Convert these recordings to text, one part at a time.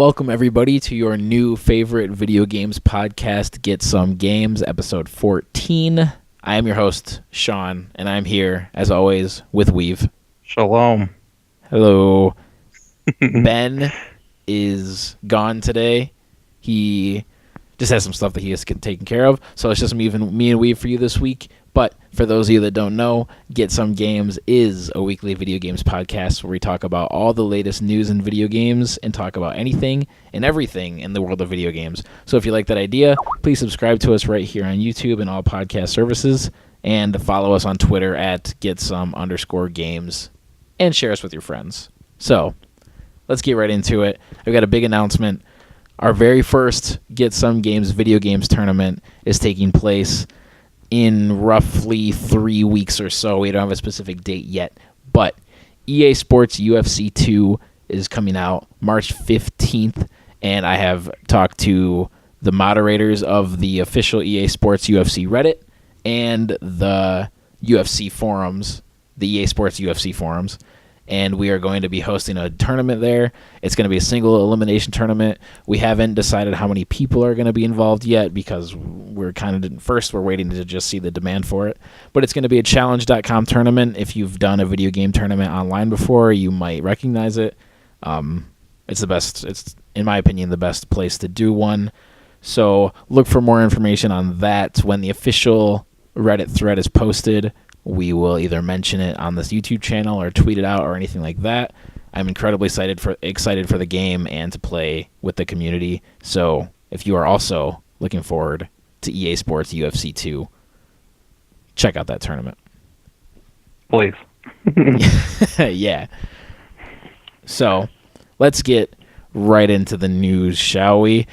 Welcome, everybody, to your new favorite video games podcast, Get Some Games, episode 14. I am your host, Sean, and I'm here, as always, with Weave. Shalom. Hello. Ben is gone today. He just has some stuff that he has taken care of, so it's just me and Weave for you this week. But for those of you that don't know, Get Some Games is a weekly video games podcast where we talk about all the latest news in video games and talk about anything and everything in the world of video games. So if you like that idea, please subscribe to us right here on YouTube and all podcast services, and follow us on Twitter at @getsome_games, and share us with your friends. So let's get right into it. I've got a big announcement. Our very first Get Some Games video games tournament is taking place in roughly 3 weeks or so. We don't have a specific date yet, but EA Sports UFC 2 is coming out March 15th, and I have talked to the moderators of the official EA Sports UFC Reddit and the UFC forums, the EA Sports UFC forums, and we are going to be hosting a tournament there. It's going to be a single elimination tournament. We haven't decided how many people are going to be involved yet because we're waiting to just see the demand for it. But it's going to be a challenge.com tournament. If you've done a video game tournament online before, you might recognize it. It's the best. It's, in my opinion, the best place to do one. So look for more information on that when the official Reddit thread is posted. We will either mention it on this YouTube channel or tweet it out or anything like that. I'm incredibly excited for the game and to play with the community. So if you are also looking forward to EA Sports UFC 2, check out that tournament. Please. Yeah. So let's get right into the news, shall we?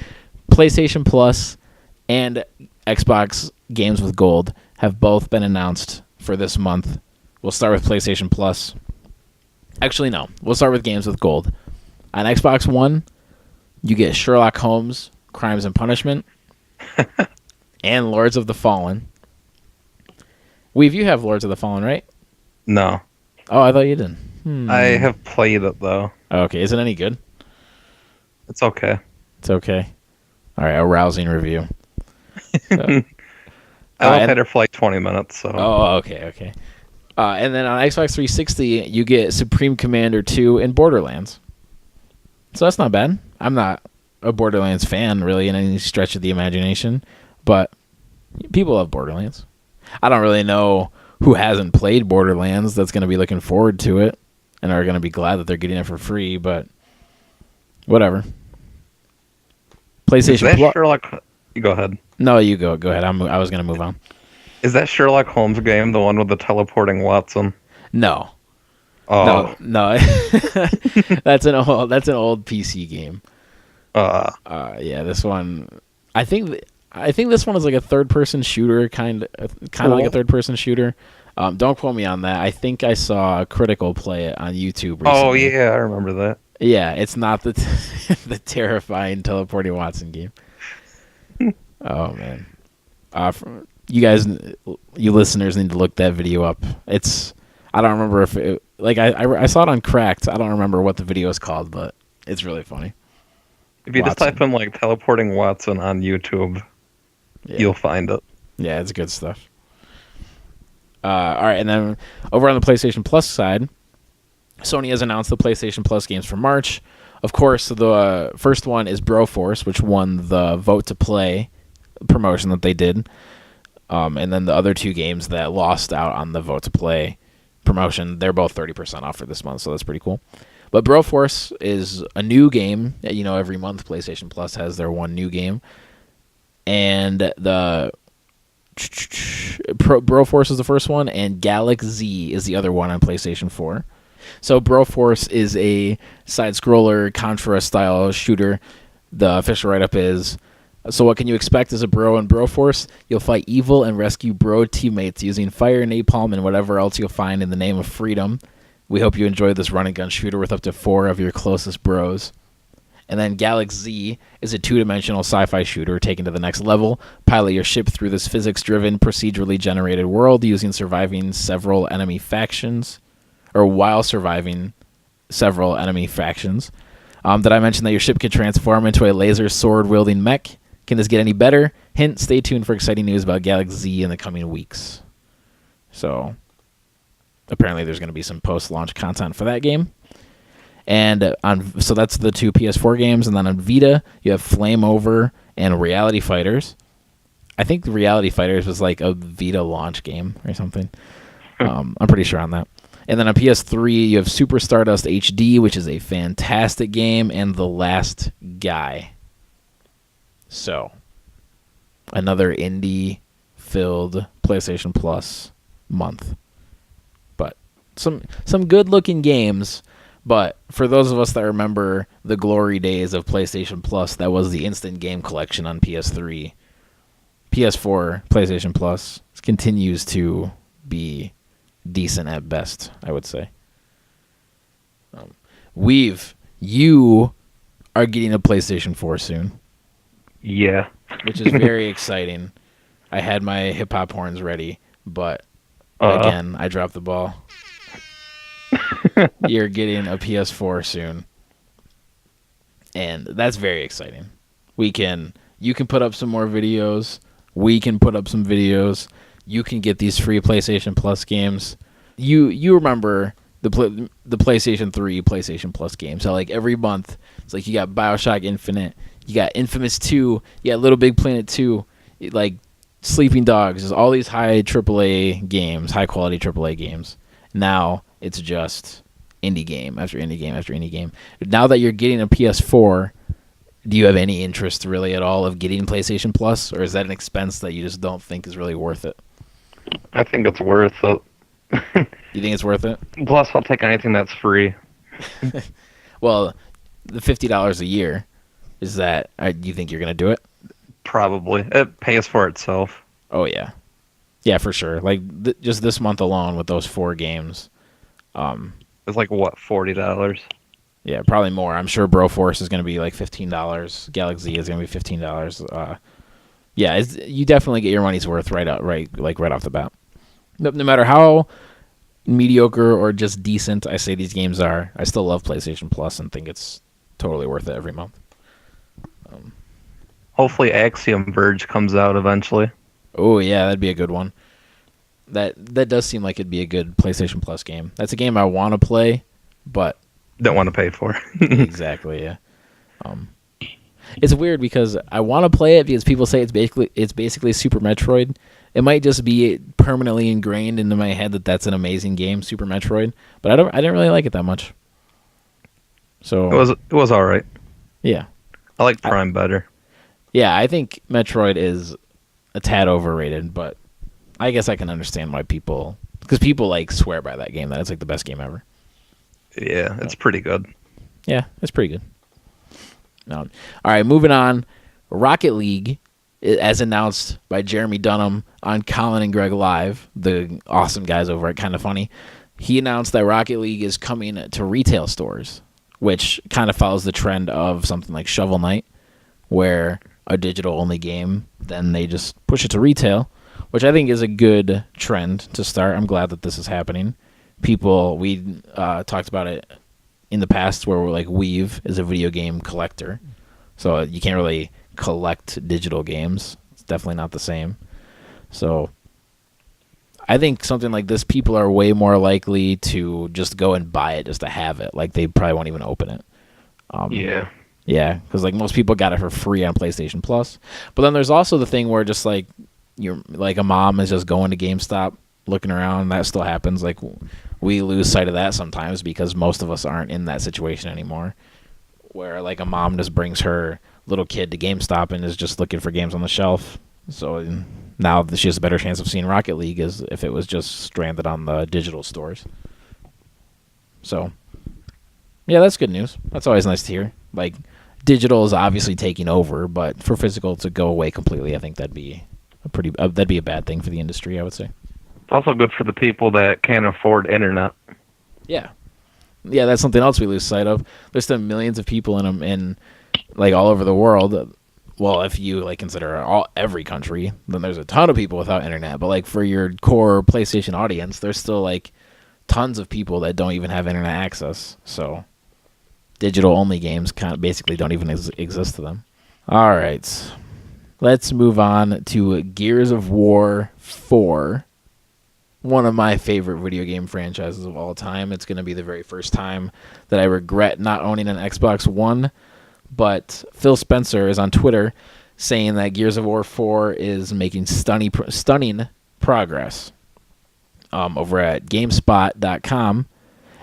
PlayStation Plus and Xbox Games with Gold have both been announced for this month. We'll start with PlayStation Plus. Actually, no. We'll start with Games with Gold. On Xbox One, you get Sherlock Holmes, Crimes and Punishment, and Lords of the Fallen. Weave, you have Lords of the Fallen, right? No. Oh, I thought you did. I have played it, though. Okay, is it any good? It's okay. It's okay. All right, a rousing review. So, I played it for like 20 minutes, so... Oh, okay. And then on Xbox 360, you get Supreme Commander 2 and Borderlands. So that's not bad. I'm not a Borderlands fan, really, in any stretch of the imagination, but people love Borderlands. I don't really know who hasn't played Borderlands that's going to be looking forward to it and are going to be glad that they're getting it for free, but whatever. PlayStation Plus. Sherlock... You go ahead. No, you go. Go ahead. I was going to move on. Is that Sherlock Holmes game the one with the teleporting Watson? No. Oh. No. That's an old PC game. Yeah, this one. I think this one is like a third-person shooter, kind of like a third-person shooter. Don't quote me on that. I think I saw Critical play it on YouTube recently. Oh yeah, I remember that. Yeah, it's not the the terrifying teleporting Watson game. Oh man, you guys, you listeners need to look that video up. I don't remember if it, I saw it on Cracked. I don't remember what the video is called, but it's really funny. If you just type in like teleporting Watson on YouTube, you'll find it. Yeah, it's good stuff. All right, and then over on the PlayStation Plus side, Sony has announced the PlayStation Plus games for March. Of course, the first one is Broforce, which won the Vote to Play promotion that they did. And then the other two games that lost out on the Vote to Play promotion, they're both 30% off for this month, so that's pretty cool. But Broforce is a new game. You know, every month PlayStation Plus has their one new game. And the Broforce is the first one, and Galaxy is the other one on PlayStation 4. So Broforce is a side-scroller Contra-style shooter. The official write-up is, so what can you expect as a bro in Broforce? You'll fight evil and rescue bro teammates using fire, napalm, and whatever else you'll find in the name of freedom. We hope you enjoy this run-and-gun shooter with up to 4 of your closest bros. And then Galaxy is a two-dimensional sci-fi shooter taken to the next level. Pilot your ship through this physics-driven, procedurally generated world using surviving several enemy factions. Did I mention that your ship can transform into a laser sword wielding mech? Can this get any better? Hint, stay tuned for exciting news about Galaxy Z in the coming weeks. So, apparently there's going to be some post-launch content for that game. And so that's the 2 PS4 games. And then on Vita, you have Flame Over and Reality Fighters. I think Reality Fighters was like a Vita launch game or something. I'm pretty sure on that. And then on PS3, you have Super Stardust HD, which is a fantastic game, and The Last Guy. So, another indie-filled PlayStation Plus month. But some good-looking games. But for those of us that remember the glory days of PlayStation Plus, that was the instant game collection on PS3. PS4, PlayStation Plus continues to be decent at best, I would say. You are getting a PlayStation 4 soon. Yeah. Which is very exciting. I had my hip-hop horns ready, but again, I dropped the ball. You're getting a PS4 soon. And that's very exciting. You can put up some more videos. We can put up some videos. You can get these free PlayStation Plus games. You remember the PlayStation 3, PlayStation Plus games. So like every month, it's like you got BioShock Infinite, you got Infamous 2, you got Little Big Planet 2, like Sleeping Dogs. There's all these high AAA games, high quality AAA games. Now it's just indie game after indie game after indie game. Now that you're getting a PS4, do you have any interest really at all of getting PlayStation Plus, or is that an expense that you just don't think is really worth it? I think it's worth it. You think it's worth it? Plus, I'll take anything that's free. Well, the $50 a year, is that, do you think you're going to do it? Probably. It pays for itself. Oh, yeah. Yeah, for sure. Like, just this month alone with those 4 games. It's like, what, $40? Yeah, probably more. I'm sure Broforce is going to be like $15. Galaxy is going to be $15. Yeah, you definitely get your money's worth right off the bat. No matter how mediocre or just decent I say these games are, I still love PlayStation Plus and think it's totally worth it every month. Hopefully Axiom Verge comes out eventually. Oh, yeah, that'd be a good one. That does seem like it'd be a good PlayStation Plus game. That's a game I want to play, but don't want to pay for. Exactly, yeah. It's weird because I want to play it because people say it's basically Super Metroid. It might just be permanently ingrained into my head that that's an amazing game, Super Metroid. But I didn't really like it that much. So it was all right. Yeah, I like Prime better. Yeah, I think Metroid is a tad overrated, but I guess I can understand why people like swear by that game that it's like the best game ever. Yeah, it's pretty good. Yeah, it's pretty good. All right, moving on. Rocket League, as announced by Jeremy Dunham on Colin and Greg Live, the awesome guys over at Kinda Funny, he announced that Rocket League is coming to retail stores, which kind of follows the trend of something like Shovel Knight, where a digital-only game, then they just push it to retail, which I think is a good trend to start. I'm glad that this is happening. We talked about it in the past where we're like, Weave is a video game collector, so you can't really collect digital games. It's definitely not the same. So I think something like this, people are way more likely to just go and buy it just to have it. Like, they probably won't even open it. Yeah, because like most people got it for free on PlayStation Plus. But then there's also the thing where just like you're like a mom is just going to GameStop looking around. That still happens. Like, we lose sight of that sometimes because most of us aren't in that situation anymore, where like a mom just brings her little kid to GameStop and is just looking for games on the shelf. So now she has a better chance of seeing Rocket League as if it was just stranded on the digital stores. So yeah, that's good news. That's always nice to hear. Like, digital is obviously taking over, but for physical to go away completely, I think that'd be a bad thing for the industry, I would say. It's also good for the people that can't afford internet. Yeah, that's something else we lose sight of. There's still millions of people in like all over the world. Well, if you like consider every country, then there's a ton of people without internet. But like for your core PlayStation audience, there's still like tons of people that don't even have internet access. So digital-only games kind of basically don't even exist to them. All right. Let's move on to Gears of War 4. One of my favorite video game franchises of all time. It's going to be the very first time that I regret not owning an Xbox One. But Phil Spencer is on Twitter saying that Gears of War 4 is making stunning progress. Over at GameSpot.com,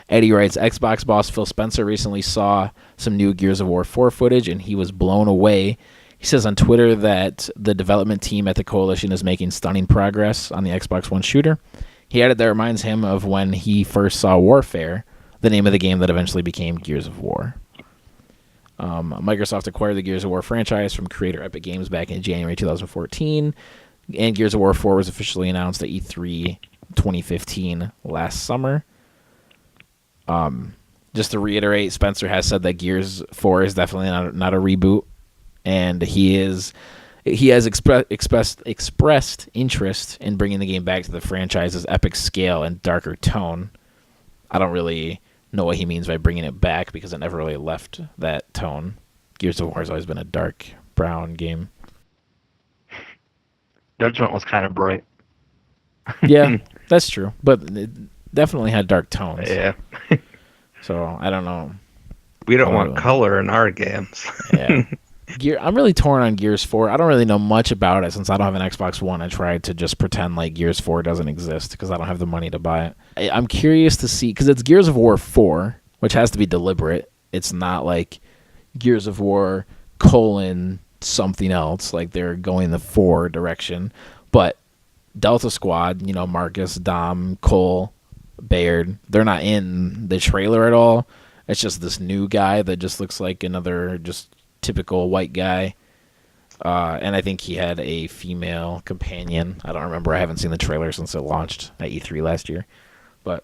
Eddie writes, Xbox boss Phil Spencer recently saw some new Gears of War 4 footage, and he was blown away. He says on Twitter that the development team at the Coalition is making stunning progress on the Xbox One shooter. He added that reminds him of when he first saw Warfare, the name of the game that eventually became Gears of War. Microsoft acquired the Gears of War franchise from creator Epic Games back in January 2014, and Gears of War 4 was officially announced at E3 2015 last summer. Just to reiterate, Spencer has said that Gears 4 is definitely not a reboot, and he has expressed interest in bringing the game back to the franchise's epic scale and darker tone. I don't really know what he means by bringing it back because it never really left that tone. Gears of War has always been a dark brown game. Judgment was kind of bright. Yeah, that's true, but it definitely had dark tones. Yeah. So I don't know. We don't want color in our games. Yeah. I'm really torn on Gears 4. I don't really know much about it since I don't have an Xbox One. I tried to just pretend like Gears 4 doesn't exist because I don't have the money to buy it. I'm curious to see, because it's Gears of War 4, which has to be deliberate. It's not like Gears of War : something else, like they're going the 4 direction. But Delta Squad, Marcus, Dom, Cole, Baird, they're not in the trailer at all. It's just this new guy that just looks like another just typical white guy. And I think he had a female companion. I don't remember. I haven't seen the trailer since it launched at E3 last year. But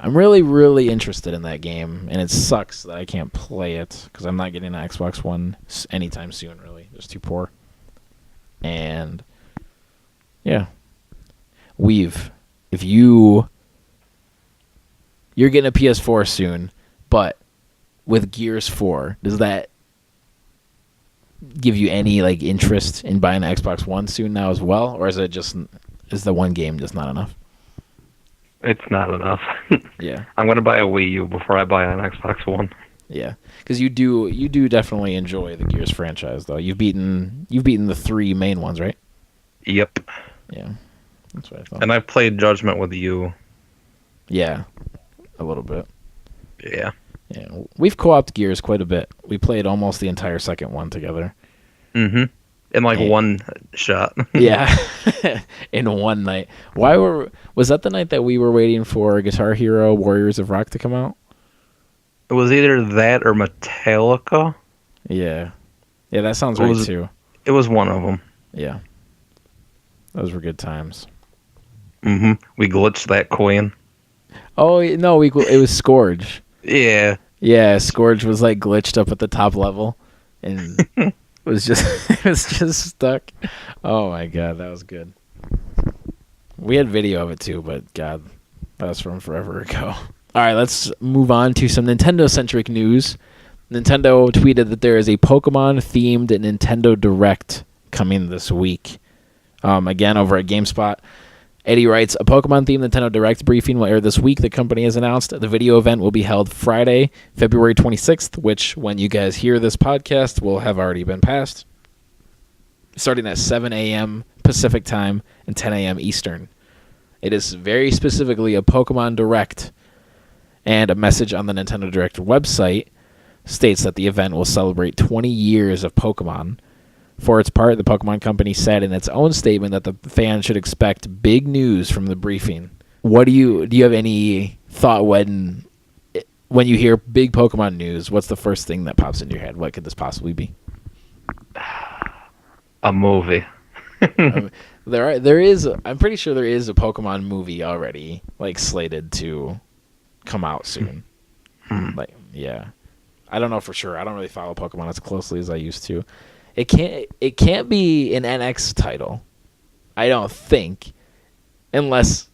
I'm really, really interested in that game. And it sucks that I can't play it because I'm not getting an Xbox One anytime soon, really. It's too poor. And, yeah. If you're getting a PS4 soon, but with Gears 4, does that give you any interest in buying an Xbox One soon now as well, or is the one game just not enough? It's not enough. Yeah, I'm gonna buy a Wii U before I buy an Xbox One. Yeah, because you do definitely enjoy the Gears franchise, though. You've beaten the 3 main ones, right? Yep. Yeah, that's what I thought. And I've played Judgment with you. Yeah, a little bit. Yeah. Yeah, we've co-opted Gears quite a bit. We played almost the entire second one together. Mm-hmm. In one shot. Yeah, in one night. Was that the night that we were waiting for Guitar Hero Warriors of Rock to come out? It was either that or Metallica. Yeah, that sounds right too. It was one of them. Yeah, those were good times. Mm-hmm. We glitched that coin. Oh no, it was Scourge. Yeah. Yeah, Scourge was glitched up at the top level, and it was just stuck. Oh my god, that was good. We had video of it too, but god, that was from forever ago. All right, let's move on to some Nintendo-centric news. Nintendo tweeted that there is a Pokemon-themed Nintendo Direct coming this week. Again, over at GameSpot. Eddie writes, a Pokemon-themed Nintendo Direct briefing will air this week, the company has announced. The video event will be held Friday, February 26th, which, when you guys hear this podcast, will have already been passed, starting at 7 a.m. Pacific Time and 10 a.m. Eastern. It is very specifically a Pokemon Direct, and a message on the Nintendo Direct website states that the event will celebrate 20 years of Pokemon. For its part, the Pokemon Company said in its own statement that the fans should expect big news from the briefing. What do you have any thought when you hear big Pokemon news? What's the first thing that pops into your head? What could this possibly be? A movie. There is. I'm pretty sure there is a Pokemon movie already, slated to come out soon. Yeah, I don't know for sure. I don't really follow Pokemon as closely as I used to. It can't be an NX title, I don't think, unless.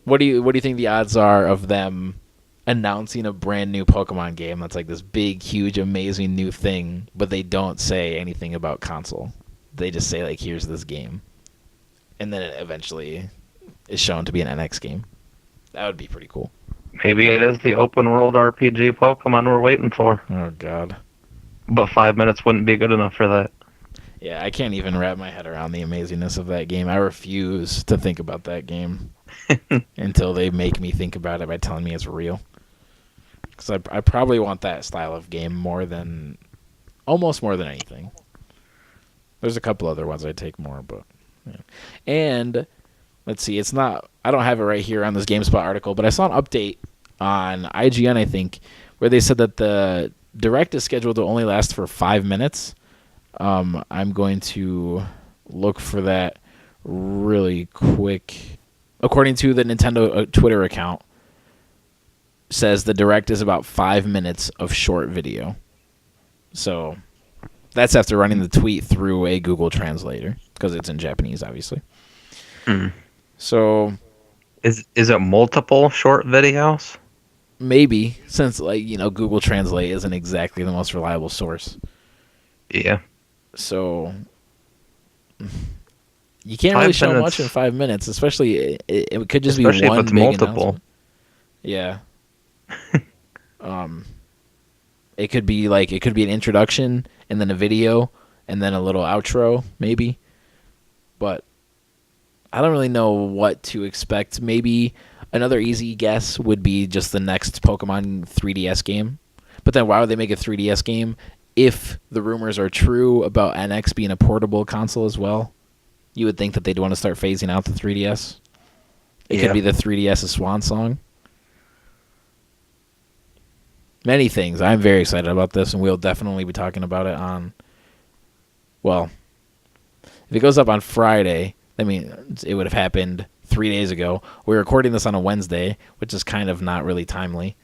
What do you think the odds are of them announcing a brand new Pokemon game that's like this big, huge, amazing new thing, but they don't say anything about console. They just say like, here's this game. And then it eventually is shown to be an NX game. That would be pretty cool. Maybe it is the open world RPG Pokemon we're waiting for. Oh, God. But 5 minutes wouldn't be good enough for that. Yeah, I can't even wrap my head around the amazingness of that game. I refuse to think about that game until they make me think about it by telling me it's real. Because I probably want that style of game almost more than anything. There's a couple other ones I'd take more, but yeah. And let's see, I don't have it right here on this GameSpot article, but I saw an update on IGN, I think, where they said that the Direct is scheduled to only last for 5 minutes. I'm going to look for that really quick. According to the Nintendo Twitter account, says the Direct is about 5 minutes of short video. So that's after running the tweet through a Google Translator, because it's in Japanese, obviously. So is it multiple short videos? Maybe, since Google Translate isn't exactly the most reliable source. Yeah. So you can't really show much in 5 minutes, especially it could just be one if it's big multiple. Yeah. It could be an introduction and then a video and then a little outro, maybe. But I don't really know what to expect. Maybe another easy guess would be just the next Pokemon 3DS game. But then why would they make a 3DS game if the rumors are true about NX being a portable console as well? You would think that they'd want to start phasing out the 3DS. It could be the 3DS's swan song. Many things. I'm very excited about this, and we'll definitely be talking about it if it goes up on Friday, it would have happened 3 days ago. We're recording this on a Wednesday, which is kind of not really timely,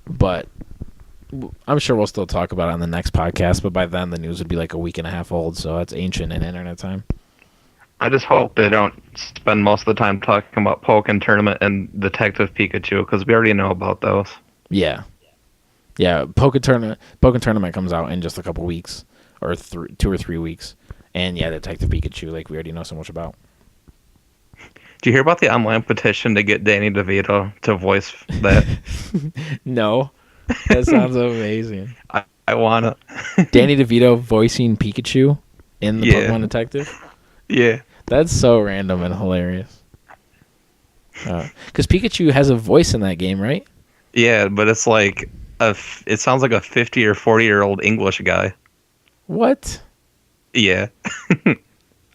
but I'm sure we'll still talk about it on the next podcast, but by then the news would be like a week and a half old, so that's ancient in internet time. I just hope they don't spend most of the time talking about Pokken Tournament and Detective Pikachu, because we already know about those. Yeah. Yeah, Pokken Tournament comes out in just a couple weeks, or 2 or 3 weeks. And yeah, Detective Pikachu, we already know so much about. Do you hear about the online petition to get Danny DeVito to voice that? No. That sounds amazing. I want to. Danny DeVito voicing Pikachu in the Pokemon Detective? Yeah. That's so random and hilarious. Because Pikachu has a voice in that game, right? Yeah, but it's it sounds like a 50 or 40-year-old English guy. What? Yeah.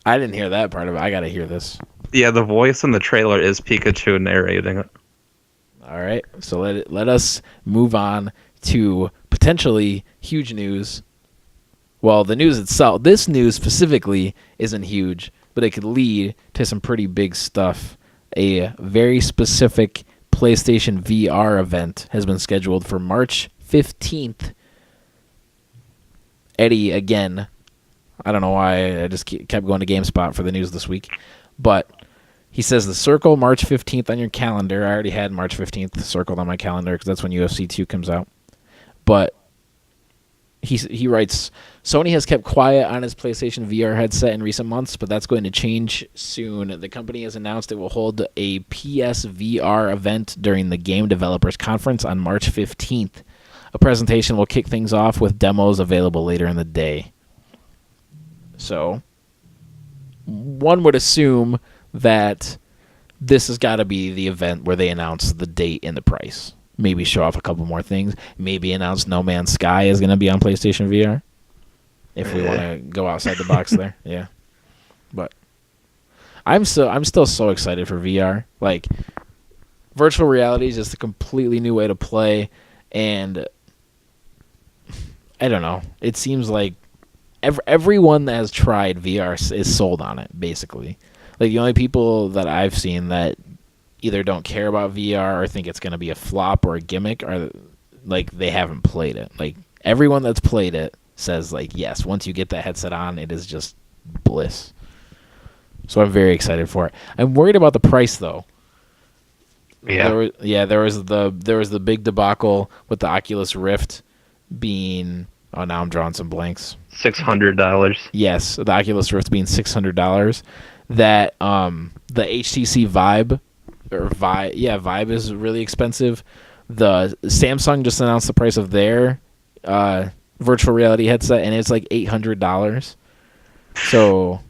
I didn't hear that part of it. I got to hear this. Yeah, the voice in the trailer is Pikachu narrating it. All right, so let us move on to potentially huge news. Well, the news itself, this news specifically isn't huge, but it could lead to some pretty big stuff. A very specific PlayStation VR event has been scheduled for March 15th. Eddie, again, I don't know why I just kept going to GameSpot for the news this week, but he says the circle March 15th on your calendar. I already had March 15th circled on my calendar because that's when UFC 2 comes out. But he writes, Sony has kept quiet on its PlayStation VR headset in recent months, but that's going to change soon. The company has announced it will hold a PSVR event during the Game Developers Conference on March 15th. A presentation will kick things off with demos available later in the day. So, one would assume that this has got to be the event where they announce the date and the price. Maybe show off a couple more things. Maybe announce No Man's Sky is going to be on PlayStation VR. If we want to go outside the box there. Yeah. But I'm still so excited for VR. Virtual reality is just a completely new way to play, and I don't know. It seems like everyone that has tried VR is sold on it, basically. The only people that I've seen that either don't care about VR or think it's going to be a flop or a gimmick are they haven't played it. Everyone that's played it says yes, once you get that headset on, it is just bliss. So I'm very excited for it. I'm worried about the price though. Yeah, There was the big debacle with the Oculus Rift being. Oh, now I'm drawing some blanks. $600. Yes, the Oculus Rift being $600. That the HTC Vive Vive is really expensive. The Samsung just announced the price of their virtual reality headset, and it's like $800. So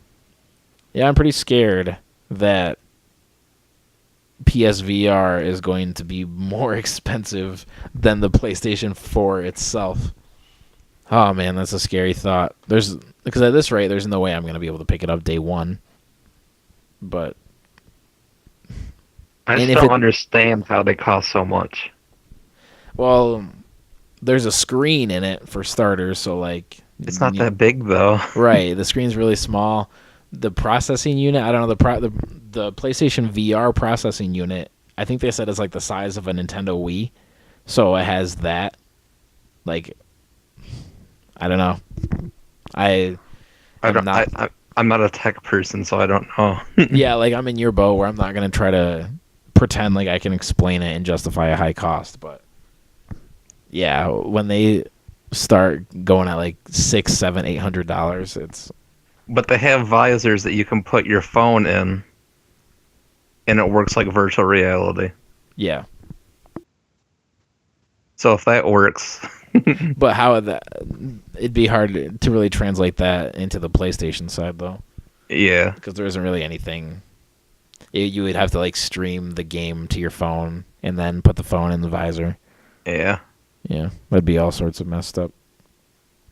yeah, I'm pretty scared that PSVR is going to be more expensive than the PlayStation 4 itself. Oh man, that's a scary thought. Because at this rate, there's no way I'm going to be able to pick it up day one. But I and just if don't it understand how they cost so much. well, there's a screen in it for starters, so like It's not that big though. right, the screen's really small. The processing unit, I don't know the PlayStation VR processing unit. I think they said it's like the size of a Nintendo Wii, so it has that. Like, I don't know. I I am don't. not. I'm not a tech person, so I don't know. Yeah, like I'm in your boat where I'm not gonna try to pretend like I can explain it and justify a high cost, but yeah, when they start going at like $600, $700, $800, it's But they have visors that you can put your phone in, and it works like virtual reality. yeah. So if that works, But it'd be hard to really translate that into the PlayStation side though, yeah, because there isn't really anything. You would have to like stream the game to your phone and then put the phone in the visor. yeah. Yeah, that'd be all sorts of messed up.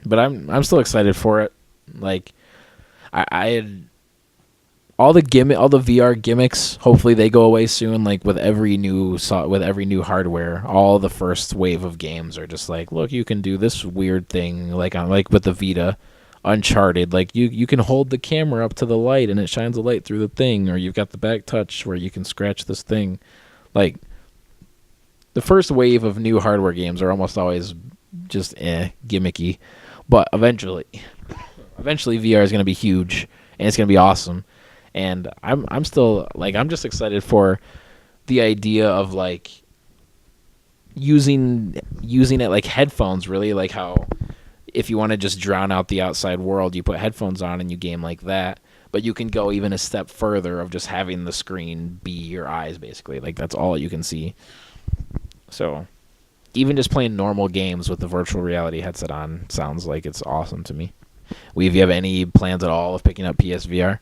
But I'm still excited for it. Like I had all the VR gimmicks. Hopefully they go away soon. Like with every new hardware, all the first wave of games are just like, look, you can do this weird thing. Like with the Vita, Uncharted. Like you can hold the camera up to the light and it shines a light through the thing, or you've got the back touch where you can scratch this thing. Like the first wave of new hardware games are almost always just gimmicky, but eventually VR is going to be huge and it's going to be awesome. And I'm still like I'm just excited for the idea of like using it like headphones, really, like how if you want to just drown out the outside world, you put headphones on and you game like that. But you can go even a step further of just having the screen be your eyes, basically. Like that's all you can see. So even just playing normal games with the virtual reality headset on sounds like it's awesome to me. If you have any plans at all of picking up PSVR?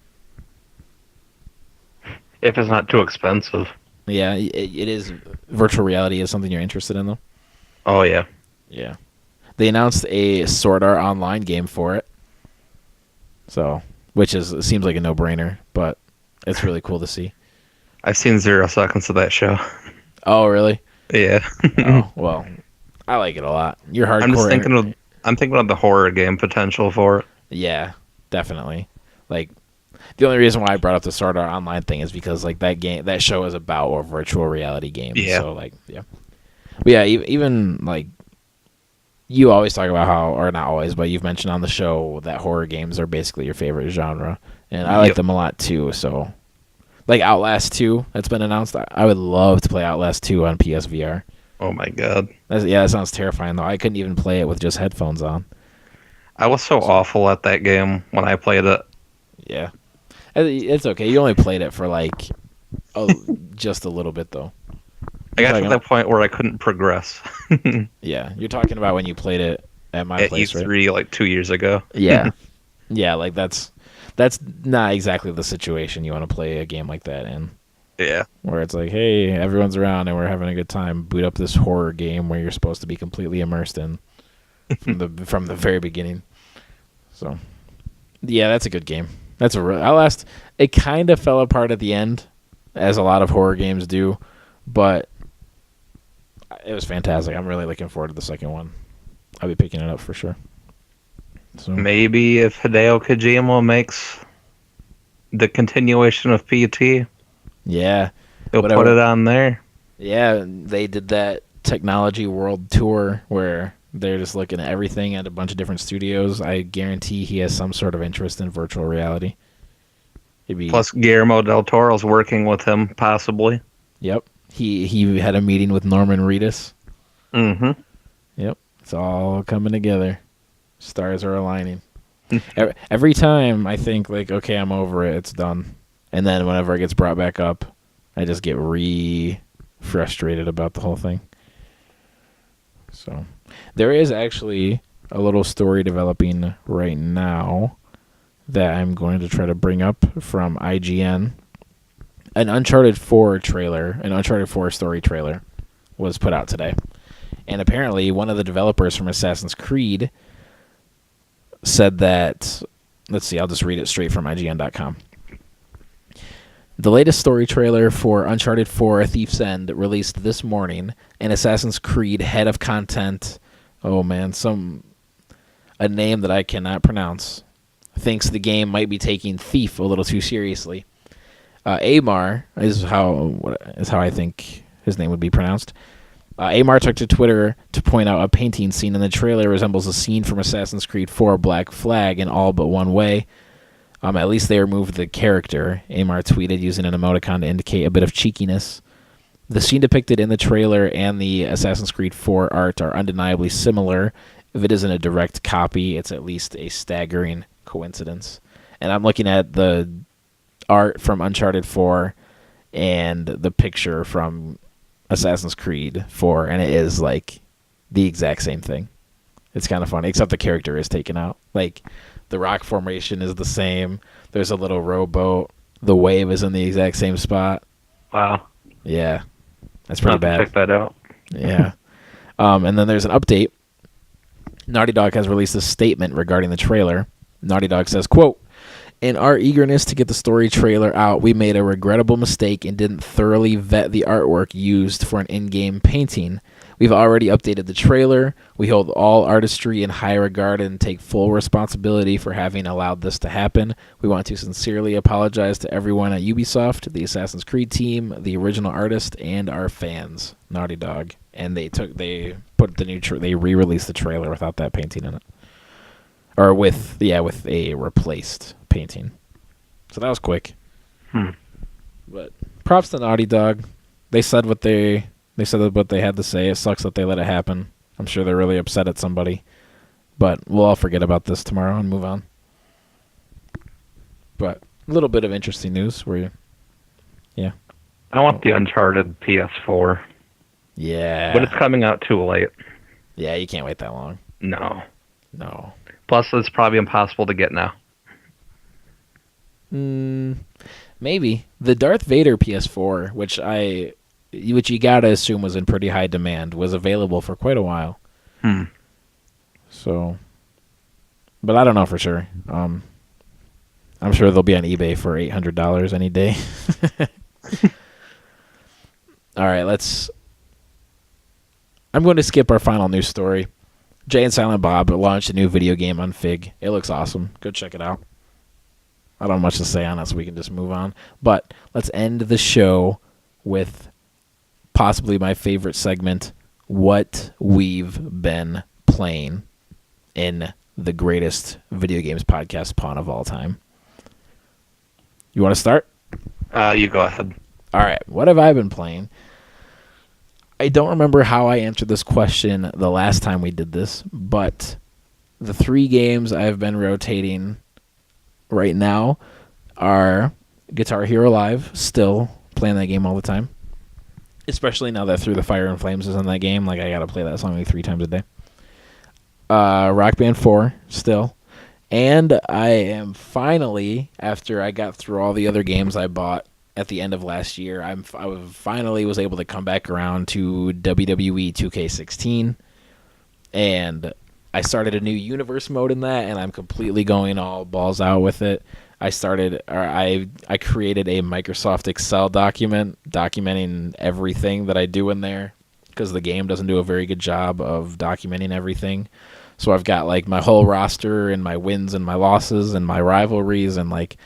If it's not too expensive. Yeah, it is. Virtual reality is something you're interested in, though. Oh yeah. Yeah, they announced a Sword Art Online game for it, so it seems like a no-brainer, but it's really cool to see. I've seen 0 seconds of that show. Oh, really? Yeah. Oh, well, I like it a lot. You're hardcore. I'm thinking of the horror game potential for it. Yeah, definitely. Like the only reason why I brought up the Sword Art Online thing is because like that show is about a virtual reality game. Yeah. So like yeah, but yeah, even like you always talk about how, or not always, but you've mentioned on the show that horror games are basically your favorite genre, and I like them a lot too. So like Outlast 2 that's been announced, I would love to play Outlast 2 on PSVR. Oh my god. That sounds terrifying though. I couldn't even play it with just headphones on. I was so awful at that game when I played it. Yeah. It's okay. You only played it for like just a little bit though. I got to that point where I couldn't progress. Yeah, you're talking about when you played it at my place, E3 right? like 2 years ago. Yeah. Yeah, like that's not exactly the situation you want to play a game like that in. Yeah. Where it's like, hey, everyone's around and we're having a good time. Boot up this horror game where you're supposed to be completely immersed in from the very beginning. So, yeah, that's a good game. That's Outlast. It kind of fell apart at the end, as a lot of horror games do, but it was fantastic. I'm really looking forward to the second one. I'll be picking it up for sure. So maybe if Hideo Kojima makes the continuation of PT, yeah, he'll put it on there. Yeah, they did that Technology World Tour where they're just looking at everything at a bunch of different studios. I guarantee he has some sort of interest in virtual reality. Plus, Guillermo del Toro's working with him, possibly. Yep, He had a meeting with Norman Reedus. Mm-hmm. Yep, it's all coming together. Stars are aligning. Every time I think like, okay, I'm over it, it's done, and then whenever it gets brought back up, I just get frustrated about the whole thing. So there is actually a little story developing right now that I'm going to try to bring up from IGN. An Uncharted 4 trailer, an Uncharted 4 story trailer was put out today. And apparently one of the developers from Assassin's Creed said that, let's see, I'll just read it straight from IGN.com. The latest story trailer for Uncharted 4 A Thief's End released this morning, and Assassin's Creed head of content, oh man, a name that I cannot pronounce, thinks the game might be taking Thief a little too seriously. Amar is how I think his name would be pronounced. Amar took to Twitter to point out a painting scene in the trailer resembles a scene from Assassin's Creed 4 Black Flag in all but one way. At least they removed the character, Amar tweeted using an emoticon to indicate a bit of cheekiness. The scene depicted in the trailer and the Assassin's Creed 4 art are undeniably similar. If it isn't a direct copy, it's at least a staggering coincidence. And I'm looking at the art from Uncharted 4 and the picture from Assassin's Creed 4, and it is like the exact same thing. It's kind of funny, except the character is taken out. Like, the rock formation is the same. There's a little rowboat. The wave is in the exact same spot. Wow. Yeah. That's pretty bad. Check that out. Yeah. And then there's an update. Naughty Dog has released a statement regarding the trailer. Naughty Dog says, quote, "In our eagerness to get the story trailer out, we made a regrettable mistake and didn't thoroughly vet the artwork used for an in-game painting. We've already updated the trailer. We hold all artistry in high regard and take full responsibility for having allowed this to happen. We want to sincerely apologize to everyone at Ubisoft, the Assassin's Creed team, the original artist, and our fans." Naughty Dog. And they re-released the trailer without that painting in it. Or with a replaced painting. So that was quick. But props to Naughty Dog. They said what they had to say. It sucks that they let it happen. I'm sure they're really upset at somebody. But we'll all forget about this tomorrow and move on. But a little bit of interesting news where you... Yeah. I want the Uncharted PS4. Yeah. But it's coming out too late. Yeah, you can't wait that long. No. Plus, it's probably impossible to get now. Maybe. The Darth Vader PS4, which you gotta assume was in pretty high demand, was available for quite a while. So, but I don't know for sure. I'm sure they'll be on eBay for $800 any day. All right, I'm going to skip our final news story. Jay and Silent Bob launched a new video game on Fig. It looks awesome. Go check it out. I don't have much to say on it, so we can just move on. But let's end the show with possibly my favorite segment, what we've been playing in the greatest video games podcast spawn of all time. You want to start? You go ahead. All right. What have I been playing? I don't remember how I answered this question the last time we did this, but the 3 games I've been rotating right now are Guitar Hero Live, still playing that game all the time. Especially now that Through the Fire and Flames is in that game. Like, I gotta play that song like 3 times a day. Rock Band 4, still. And I am finally, after I got through all the other games I bought at the end of last year, I finally was able to come back around to WWE 2K16. And I started a new universe mode in that, and I'm completely going all balls out with it. I created a Microsoft Excel document documenting everything that I do in there, because the game doesn't do a very good job of documenting everything. So I've got like my whole roster and my wins and my losses and my rivalries, and like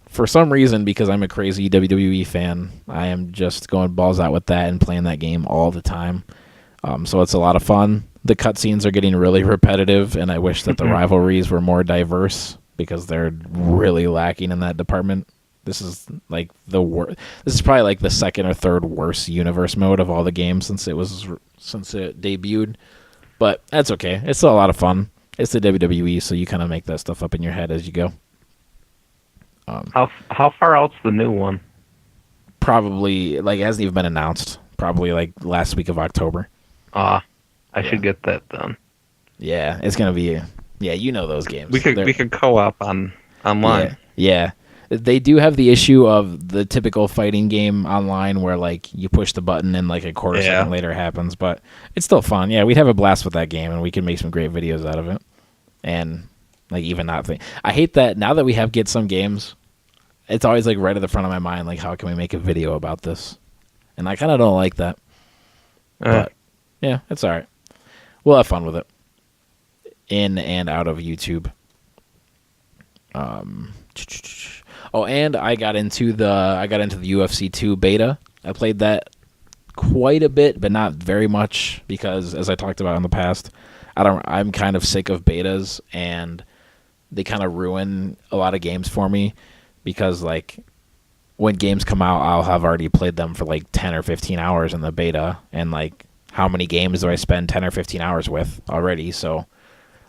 for some reason, because I'm a crazy WWE fan, I am just going balls out with that and playing that game all the time. So it's a lot of fun. The cutscenes are getting really repetitive, and I wish that the rivalries were more diverse, because they're really lacking in that department. This is like the worst. This is probably like the second or third worst universe mode of all the games since it debuted. But that's okay. It's still a lot of fun. It's the WWE, so you kind of make that stuff up in your head as you go. How far out's the new one? Probably like it hasn't even been announced. Probably like last week of October. I Yeah. should get that then. Yeah, it's gonna be. Yeah, you know those games. We could co-op online. Yeah. They do have the issue of the typical fighting game online where like you push the button and like a quarter Yeah. second later it happens, but it's still fun. Yeah, we'd have a blast with that game and we can make some great videos out of it. And like even not think I hate that now that we have Get Some Games, it's always like right at the front of my mind, like how can we make a video about this? And I kinda don't like that. But yeah, it's alright. We'll have fun with it. In and out of YouTube. Oh, and I got into the UFC 2 beta. I played that quite a bit, but not very much because, as I talked about in the past, I'm kind of sick of betas, and they kind of ruin a lot of games for me because, like, when games come out, I'll have already played them for like 10 or 15 hours in the beta, and like, how many games do I spend 10 or 15 hours with already? So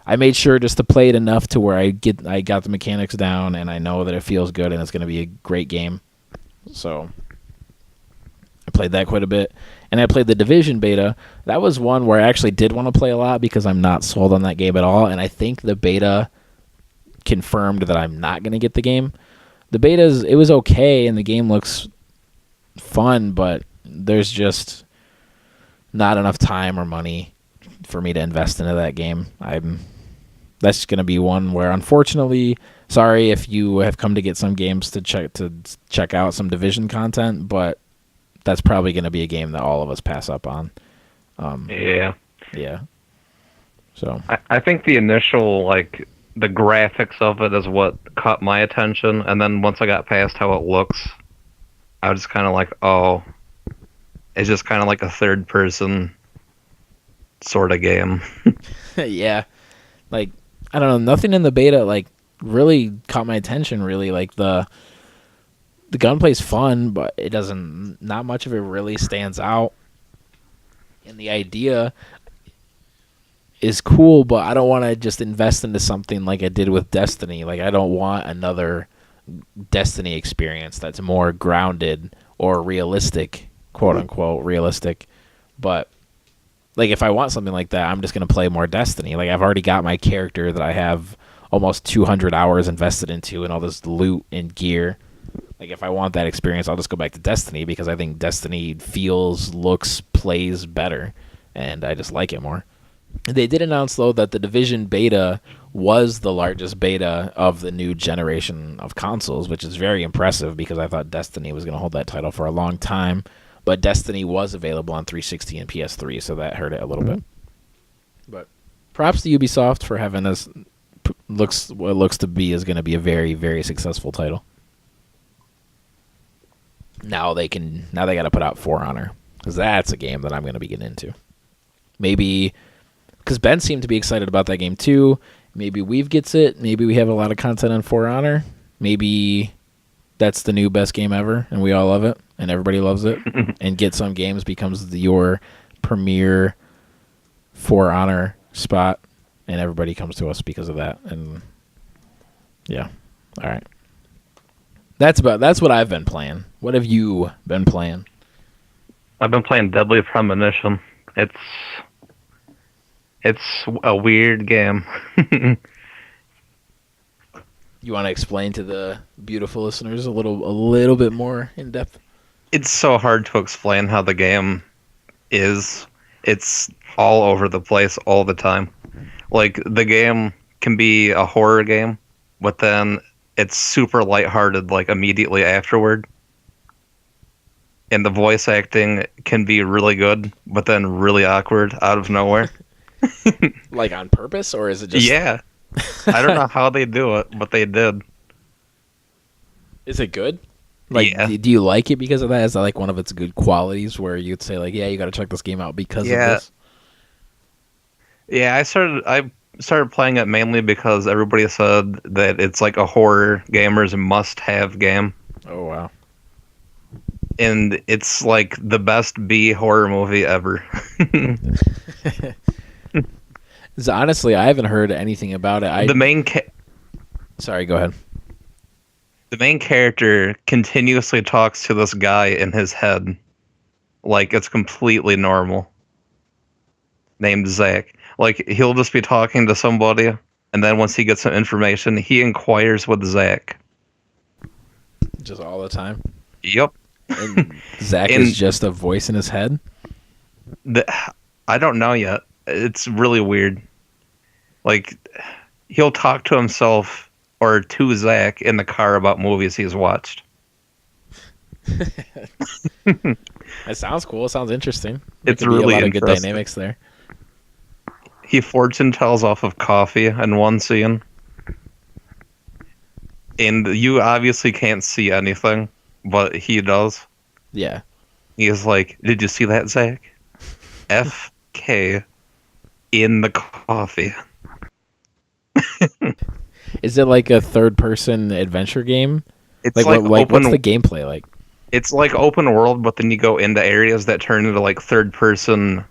I made sure just to play it enough to where I got the mechanics down and I know that it feels good and it's going to be a great game. So I played that quite a bit. And I played the Division beta. That was one where I actually did want to play a lot because I'm not sold on that game at all. And I think the beta confirmed that I'm not going to get the game. The beta, it was okay and the game looks fun, but there's just not enough time or money for me to invest into that game. That's going to be one where, unfortunately, sorry if you have come to Get Some Games to check out some Division content, but that's probably going to be a game that all of us pass up on. Yeah. Yeah. So I think the initial, like, the graphics of it is what caught my attention, and then once I got past how it looks, I was just kind of like, oh, it's just kind of like a third-person sort of game. yeah, like I don't know, nothing in the beta like really caught my attention. Really, like the gunplay's fun, but it doesn't. Not much of it really stands out. And the idea is cool, but I don't want to just invest into something like I did with Destiny. Like I don't want another Destiny experience that's more grounded or realistic, quote unquote realistic. But like if I want something like that, I'm just going to play more Destiny. Like I've already got my character that I have almost 200 hours invested into and all this loot and gear. Like if I want that experience, I'll just go back to Destiny because I think Destiny feels, looks, plays better, and I just like it more. They did announce, though, that the Division beta was the largest beta of the new generation of consoles, which is very impressive because I thought Destiny was going to hold that title for a long time. But Destiny was available on 360 and PS3, so that hurt it a little bit. But props to Ubisoft for having this. What looks to be is going to be a very, very successful title. Now they got to put out For Honor because that's a game that I'm going to be getting into. Maybe because Ben seemed to be excited about that game too. Maybe Weave gets it. Maybe we have a lot of content on For Honor. Maybe that's the new best game ever, and we all love it, and everybody loves it. And Get Some Games becomes your premier For Honor spot, and everybody comes to us because of that. And yeah, all right. That's what I've been playing. What have you been playing? I've been playing Deadly Premonition. It's a weird game. You want to explain to the beautiful listeners a little bit more in depth? It's so hard to explain how the game is. It's all over the place all the time. Like, the game can be a horror game, but then it's super lighthearted, like, immediately afterward. And the voice acting can be really good, but then really awkward out of nowhere. Like on purpose, or is it just... Yeah. I don't know how they do it, but they did. Is it good? Like, Yeah. do you like it because of that? Is that like one of its good qualities where you'd say like, yeah, you got to check this game out because of this? Yeah, I started playing it mainly because everybody said that it's like a horror gamer's must-have game. Oh wow. And it's like the best B horror movie ever. So honestly, I haven't heard anything about it. the main Sorry, go ahead. the main character continuously talks to this guy in his head like it's completely normal, named Zach. Like he'll just be talking to somebody, and then once he gets some information, he inquires with Zach. Just all the time. Yep. And Zach And is just a voice in his head. I don't know yet. It's really weird. Like he'll talk to himself or to Zach in the car about movies he's watched. It sounds cool. It sounds interesting. It's could be really a lot of good interesting. dynamics there. He fortune tells off of coffee in one scene. And you obviously can't see anything, but he does. Yeah. He's like, "Did you see that, Zach? FK in the coffee." Is it like a third-person adventure game? It's Like, like what's open. the gameplay like? It's like open world, but then you go into areas that turn into like third person,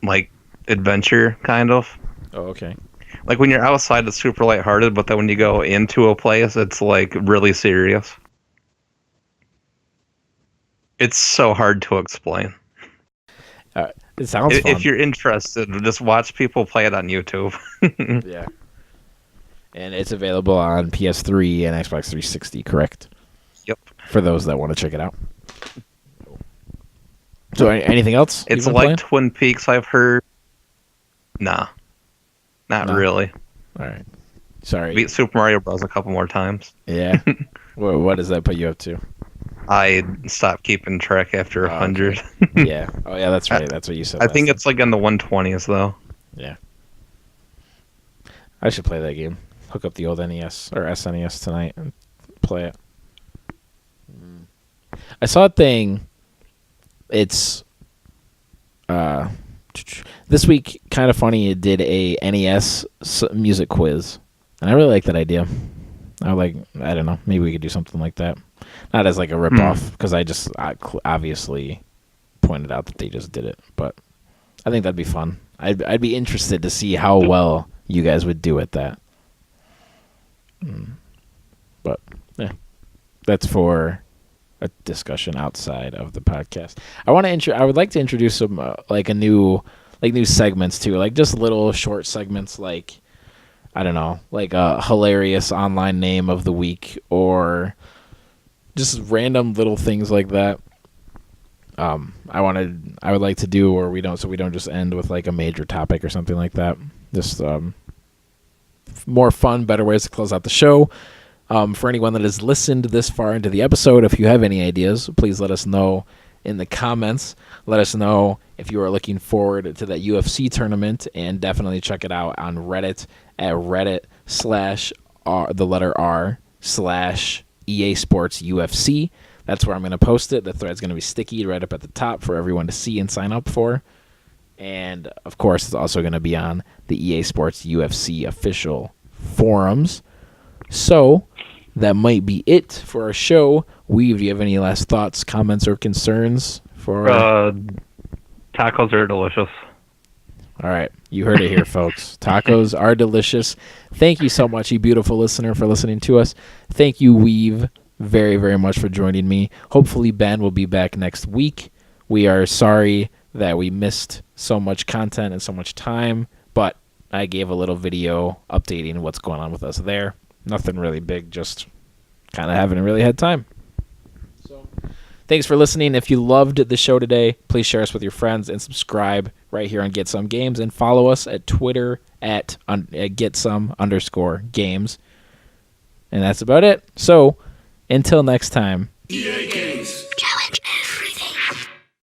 like adventure kind of. Oh, okay. Like when you're outside, it's super lighthearted, but then when you go into a place, it's like really serious. It's so hard to explain. It sounds fun. If you're interested, just watch people play it on YouTube. Yeah. And it's available on PS3 and Xbox 360, correct? Yep. For those that want to check it out. So, anything else? It's you've been like playing? Twin Peaks, I've heard. Nah, not No. really. All right. Sorry. Beat Super Mario Bros. A couple more times. Yeah. What does that put you up to? I stopped keeping track after Oh, 100. Yeah. Oh, yeah, that's right. That's what you said. I think last it's like in the 120s though. time. Yeah. I should play that game. Hook up the old NES or SNES tonight and play it. I saw a thing. It's this week, kind of funny. It did a NES music quiz, and I really like that idea. I don't know, maybe we could do something like that, not as like a rip off, because I obviously pointed out that they just did it, but I think that'd be fun. I'd be interested to see how well you guys would do at that. But yeah, that's for a discussion outside of the podcast. I would like to introduce some new segments too, like just little short segments, like I don't know, like a hilarious online name of the week or just random little things like that. I would like to do, or we don't just end with like a major topic or something like that. Just more fun, better ways to close out the show. For anyone that has listened this far into the episode, if you have any ideas, please let us know in the comments. Let us know if you are looking forward to that UFC tournament, and definitely check it out on Reddit at Reddit/r/EA Sports UFC. That's where I'm going to post it. The thread's going to be sticky right up at the top for everyone to see and sign up for. And, of course, it's also going to be on the EA Sports UFC official forums. So, that might be it for our show. Weave, do you have any last thoughts, comments, or concerns for... Tacos are delicious. All right, you heard it here, folks. Tacos are delicious. Thank you so much, you beautiful listener, for listening to us. Thank you, Weave, very, very much for joining me. Hopefully, Ben will be back next week. We are sorry that we missed so much content and so much time, but I gave a little video updating what's going on with us there. Nothing really big, just kind of haven't really had time. So, thanks for listening. If you loved the show today, please share us with your friends and subscribe right here on Get Some Games, and follow us at Twitter at @GetSome_games. And that's about it. So, until next time. EA